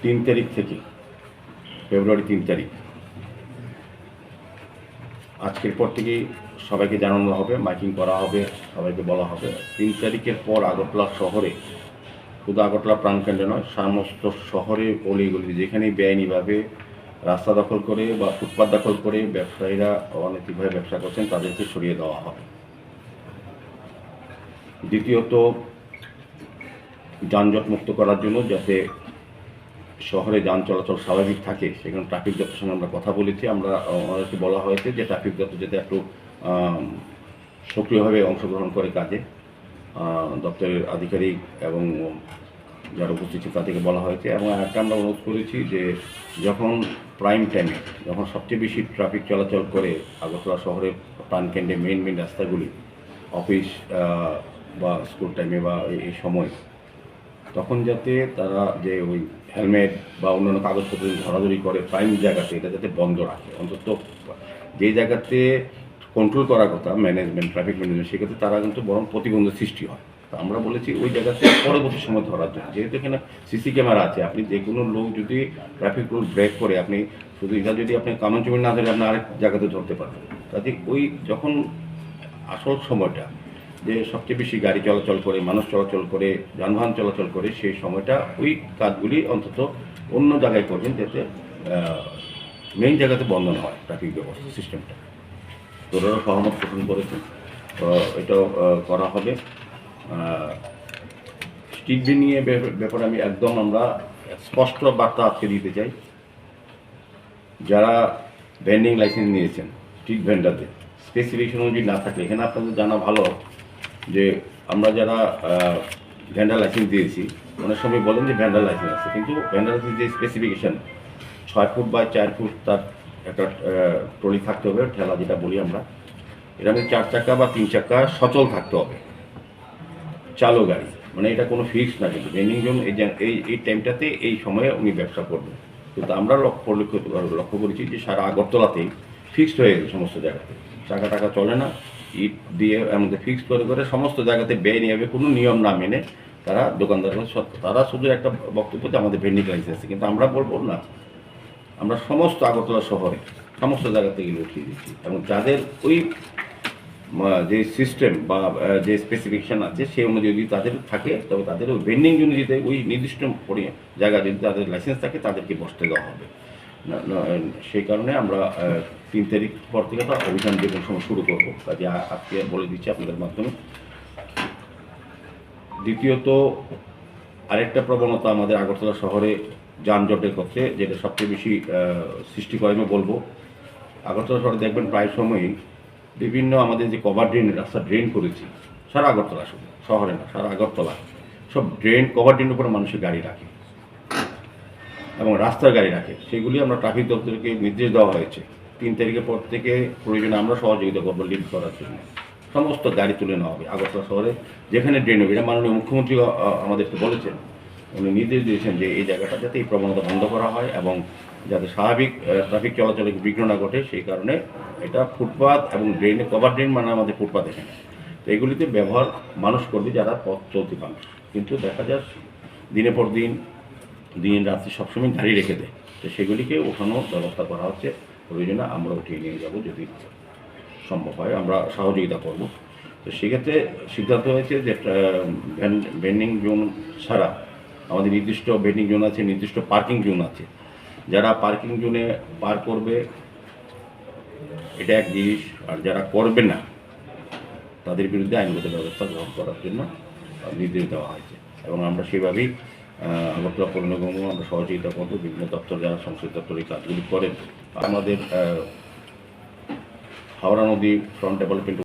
3 তারিখ থেকে ফেব্রুয়ারি 3 তারিখ আজকের পর থেকেই সবাইকে জানানো হবে, মাইকিং করা হবে, সবাইকে বলা হবে 3 তারিখের পর আগরতলা শহরে, শুধু আগরতলা প্রাণকেন্দ্রে নয়, সমস্ত শহরে অলিগলি যেখানেই বেআইনিভাবে রাস্তা দখল করে বা ফুটপাত দখল করে ব্যবসায়ীরা অনৈতিকভাবে ব্যবসা করছেন তাদেরকে সরিয়ে দেওয়া হবে। দ্বিতীয়ত, যানজট মুক্ত করার জন্য যাতে শহরে যান চলাচল স্বাভাবিক থাকে সেখানে ট্রাফিক দপ্তরের সঙ্গে আমরা কথা বলেছি। আমাদেরকে বলা হয়েছে যে ট্রাফিক দপ্তর যাতে একটু সক্রিয়ভাবে অংশগ্রহণ করে কাজে। দপ্তরের আধিকারিক এবং যারা উপস্থিত ছিল তাদেরকে বলা হয়েছে। এবং একটা আমরা অনুরোধ করেছি যে যখন প্রাইম টাইমে, যখন সবচেয়ে বেশি ট্রাফিক চলাচল করে আগরতলা শহরের প্রাণকেন্দ্রে মেইন রাস্তাগুলি, অফিস বা স্কুল টাইমে বা এই সময়, তখন যাতে তারা যে ওই হেলমেট বা অন্যান্য কাগজপত্র ধরাধরি করে প্রাইম জায়গাতে এটা যাতে বন্ধ রাখে। অন্তত যে জায়গাতে কন্ট্রোল করার কথা ম্যানেজমেন্ট, ট্রাফিক ম্যানেজমেন্ট, সেক্ষেত্রে তারা কিন্তু বরং প্রতিবন্ধের সৃষ্টি হয়। তো আমরা বলেছি ওই জায়গাতে পরবর্তী সময় ধরার জন্য, যেহেতু এখানে সিসি ক্যামেরা আছে, আপনি যে কোনো লোক যদি ট্রাফিক রুল ব্রেক করে, আপনি শুধু এটা যদি আপনি কামান জমি না ধরে আপনি আরেক জায়গাতে ধরতে পারবেন। কাজে ওই যখন আসল সময়টা যে সবচেয়ে বেশি গাড়ি চলাচল করে, মানুষ চলাচল করে, যানবাহন চলাচল করে, সেই সময়টা ওই কাজগুলি অন্তত অন্য জায়গায় করবেন যাতে মেইন জায়গাতে বন্ধ না হয় ট্রাফিক ব্যবস্থা সিস্টেমটা। তোরাও সহমত পোষণ করেছেন, এটাও করা হবে। স্ট্রিট ভেন্ডিং এর ব্যাপারে আমি একদম আমরা স্পষ্ট বার্তা আজকে দিতে চাই। যারা ভেন্ডিং লাইসেন্স নিয়েছেন স্ট্রিট ভেন্ডারদের স্পেসিফিকেশন অনুযায়ী না থাকলে, এখানে আপনাদের জানা ভালো যে আমরা যারা ভেন্ডার লাইসেন্স দিয়েছি অনেক সময় বলেন যে ভেন্ডার লাইসেন্স আছে, কিন্তু ভেন্ডার লাইসেন্স যে স্পেসিফিকেশন 6 ফুট বাই 4 ফুট তার একটা ট্রলি থাকতে হবে, ঠেলা যেটা বলি আমরা, এটা 4 চাকা বা 3 চাকা সচল থাকতে হবে, চালু গাড়ি, মানে এটা কোনো ফিক্স না। কিন্তু ভেন্ডিং জোন এই টাইমটাতে এই সময়ে উনি ব্যবসা করবেন। কিন্তু আমরা লক্ষ্য করেছি যে সারা আগরতলাতেই ফিক্সড হয়ে গেছে সমস্ত জায়গাতে, চাকা টাকা চলে না, ইট দিয়ে আমাদের ফিক্সড করে সমস্ত জায়গাতে ব্যয় নিয়ে কোনো নিয়ম না মেনে তারা দোকানদার, তারা শুধু একটা বক্তব্য যে আমাদের ভেন্ডিং লাইসেন্স আছে, কিন্তু আমরা বলবো না, আমরা সমস্ত আগরতলা শহরে সমস্ত জায়গা থেকে উঠিয়ে দিচ্ছি। এবং যাদের ওই যে সিস্টেম বা যে স্পেসিফিকেশান আছে সেই অনুযায়ী যদি তাদের থাকে, তবে তাদের ওই ভেন্ডিং জন্য যদি ওই নির্দিষ্ট জায়গা যদি তাদের লাইসেন্স থাকে তাদেরকে বসতে দেওয়া হবে। সেই কারণে আমরা 3 তারিখ পর থেকে তো অভিযান যে কোনো সময় শুরু করবো, কাজে আজকে বলে দিচ্ছি আপনাদের মাধ্যমে। দ্বিতীয়ত, আরেকটা প্রবণতা আমাদের আগরতলা শহরে যানজটের ক্ষেত্রে যেটা সবচেয়ে বেশি সৃষ্টি করে আমি বলবো, আগরতলা শহরে দেখবেন প্রায় সময়ই বিভিন্ন আমাদের যে কভার ড্রেন, রাস্তা ড্রেন করেছি সারা আগরতলা, শুধু শহরে না সারা আগরতলা, সব ড্রেন কভার ড্রেনের উপরে মানুষের গাড়ি রাখে এবং রাস্তার গাড়ি রাখে। সেগুলি আমরা ট্রাফিক দপ্তরকে নির্দেশ দেওয়া হয়েছে 3 তারিখের পর থেকে প্রয়োজনে আমরা সহযোগিতা করবো লিড করার জন্য, সমস্ত গাড়ি তুলে নেওয়া হবে আগরতলা শহরে যেখানে ড্রেন হবে। এটা মাননীয় মুখ্যমন্ত্রী আমাদেরকে বলেছেন, উনি নির্দেশ দিয়েছেন যে এই জায়গাটা যাতে এই প্রবণতা বন্ধ করা হয় এবং যাতে স্বাভাবিক ট্রাফিক চলাচলে বিঘ্ন না ঘটে, সেই কারণে এটা ফুটপাথ এবং ড্রেনে, কভার ড্রেন মানে আমাদের ফুটপাথ এখানে, তো এগুলিতে ব্যবহার মানুষ করবে যারা পথ চলতি মানুষ। কিন্তু দেখা যায় দিনের পর দিন রাত্রি সবসময় গাড়ি রেখে দেয়, তো সেগুলিকে ওঠানোর ব্যবস্থা করা হচ্ছে। প্রয়োজনে আমরা উঠিয়ে নিয়ে যাব, যদি সম্ভব হয় আমরা সহযোগিতা করব। তো সেক্ষেত্রে সিদ্ধান্ত হয়েছে যে ভেন্ডিং জোন ছাড়া আমাদের নির্দিষ্ট ভেন্ডিং জোন আছে, নির্দিষ্ট পার্কিং জোন আছে, যারা পার্কিং জোনে পার করবে এটা এক জিনিস, আর যারা করবে না তাদের বিরুদ্ধে আইনগত ব্যবস্থা গ্রহণ করার জন্য নির্দেশ দেওয়া হয়েছে। এবং আমরা সেভাবেই আগরতলা পৌর নিগমও আমরা সহযোগিতা করবো, বিভিন্ন দপ্তর যারা সংশ্লিষ্ট দপ্তর এই কাজগুলি করেন। আমাদের হাওড়া নদী ফ্রন্ট ডেভেলপমেন্ট